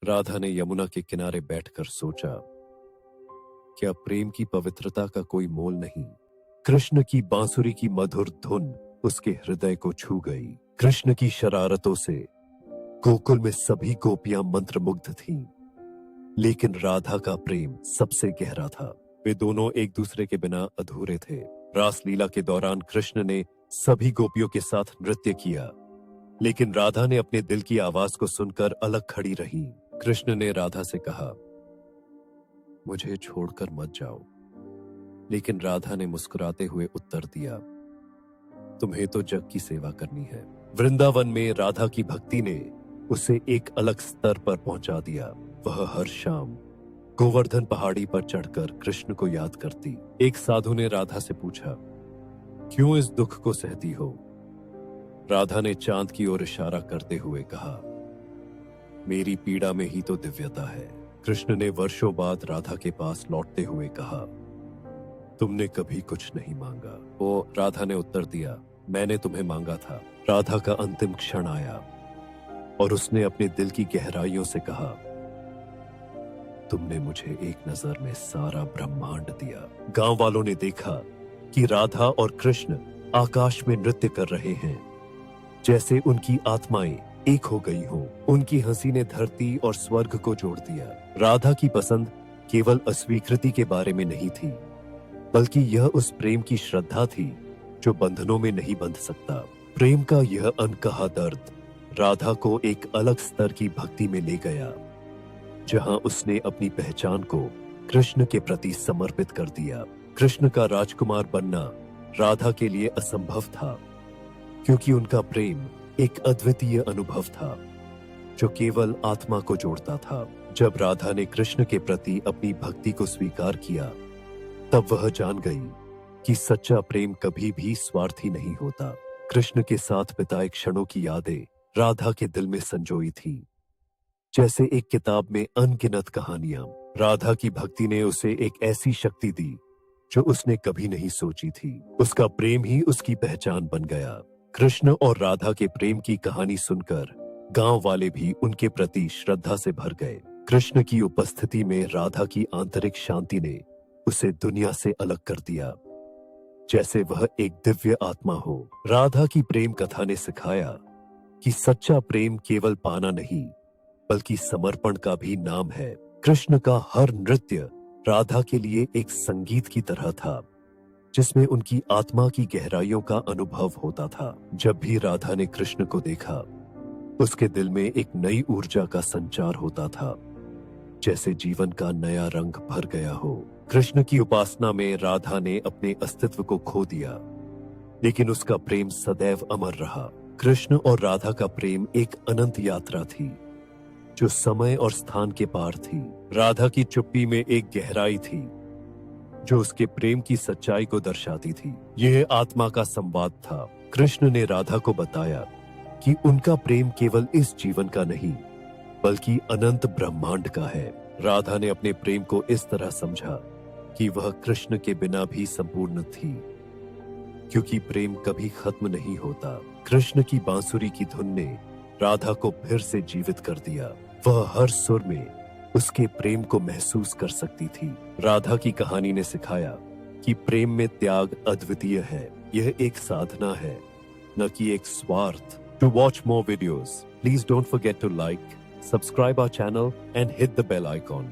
राधा ने यमुना के किनारे बैठकर सोचा, क्या प्रेम की पवित्रता का कोई मोल नहीं। कृष्ण की बांसुरी की मधुर धुन उसके हृदय को छू गई। कृष्ण की शरारतों से गोकुल में सभी गोपियां मंत्रमुग्ध थीं, लेकिन राधा का प्रेम सबसे गहरा था। वे दोनों एक दूसरे के बिना अधूरे थे। रासलीला के दौरान कृष्ण ने सभी गोपियों के साथ नृत्य किया, लेकिन राधा ने अपने दिल की आवाज को सुनकर अलग खड़ी रही। कृष्ण ने राधा से कहा, मुझे छोड़कर मत जाओ। लेकिन राधा ने मुस्कुराते हुए उत्तर दिया, तुम्हें तो जग की सेवा करनी है। वृंदावन में राधा की भक्ति ने उसे एक अलग स्तर पर पहुंचा दिया। वह हर शाम गोवर्धन पहाड़ी पर चढ़कर कृष्ण को याद करती। एक साधु ने राधा से पूछा, क्यों इस दुख को सहती हो? राधा ने चांद की ओर इशारा करते हुए कहा, मेरी पीड़ा में ही तो दिव्यता है। कृष्ण ने वर्षों बाद राधा के पास लौटते हुए कहा, तुमने कभी कुछ नहीं मांगा। वो राधा ने उत्तर दिया, मैंने तुम्हें मांगा था। राधा का अंतिम क्षण आया और उसने अपने दिल की गहराइयों से कहा, तुमने मुझे एक नजर में सारा ब्रह्मांड दिया। गांव वालों ने देखा कि राधा और कृष्ण आकाश में नृत्य कर रहे हैं, जैसे उनकी आत्माएं एक हो गई हों। उनकी हंसी ने धरती और स्वर्ग को जोड़ दिया। राधा की पसंद केवल अस्वीकृति के बारे में नहीं थी, बल्कि यह उस प्रेम की श्रद्धा थी जो बंधनों में नहीं बंध सकता। प्रेम का यह अनकहा दर्द राधा को एक अलग स्तर की भक्ति में ले गया, जहां उसने अपनी पहचान को कृष्ण के प्रति समर्पित कर दिया। कृष्ण का राजकुमार बनना राधा के लिए असंभव था, क्योंकि उनका प्रेम एक अद्वितीय अनुभव था जो केवल आत्मा को जोड़ता था। जब राधा ने कृष्ण के प्रति अपनी भक्ति को स्वीकार किया, तब वह जान गई कि सच्चा प्रेम कभी भी स्वार्थी नहीं होता। कृष्ण के साथ बिताए क्षणों की यादें राधा के दिल में संजोई थी, जैसे एक किताब में अनगिनत कहानियां। राधा की भक्ति ने उसे एक ऐसी शक्ति दी जो उसने कभी नहीं सोची थी। उसका प्रेम ही उसकी पहचान बन गया। कृष्ण और राधा के प्रेम की कहानी सुनकर गांव वाले भी उनके प्रति श्रद्धा से भर गए। कृष्ण की उपस्थिति में राधा की आंतरिक शांति ने उसे दुनिया से अलग कर दिया, जैसे वह एक दिव्य आत्मा हो। राधा की प्रेम कथा ने सिखाया कि सच्चा प्रेम केवल पाना नहीं, बल्कि समर्पण का भी नाम है। कृष्ण का हर नृत्य राधा के लिए एक संगीत की तरह था, जिसमें उनकी आत्मा की गहराइयों का अनुभव होता था। जब भी राधा ने कृष्ण को देखा, उसके दिल में एक नई ऊर्जा का संचार होता था, जैसे जीवन का नया रंग भर गया हो। कृष्ण की उपासना में राधा ने अपने अस्तित्व को खो दिया, लेकिन उसका प्रेम सदैव अमर रहा। कृष्ण और राधा का प्रेम एक अनंत यात्रा थी, जो समय और स्थान के पार थी। राधा की चुप्पी में एक गहराई थी जो उसके प्रेम की सच्चाई को दर्शाती थी। यह आत्मा का संवाद था। कृष्ण ने राधा को बताया कि उनका प्रेम केवल इस जीवन का नहीं, बल्कि अनंत ब्रह्मांड का है। राधा ने अपने प्रेम को इस तरह समझा कि वह कृष्ण के बिना भी संपूर्ण थी, क्योंकि प्रेम कभी खत्म नहीं होता। कृष्ण की बांसुरी की धुन ने राधा को फिर से जीवित कर दिया। वह हर सुर में उसके प्रेम को महसूस कर सकती थी। राधा की कहानी ने सिखाया कि प्रेम में त्याग अद्वितीय है। यह एक साधना है, न कि एक स्वार्थ। To watch more videos, please don't forget to like, subscribe our channel and hit the bell icon.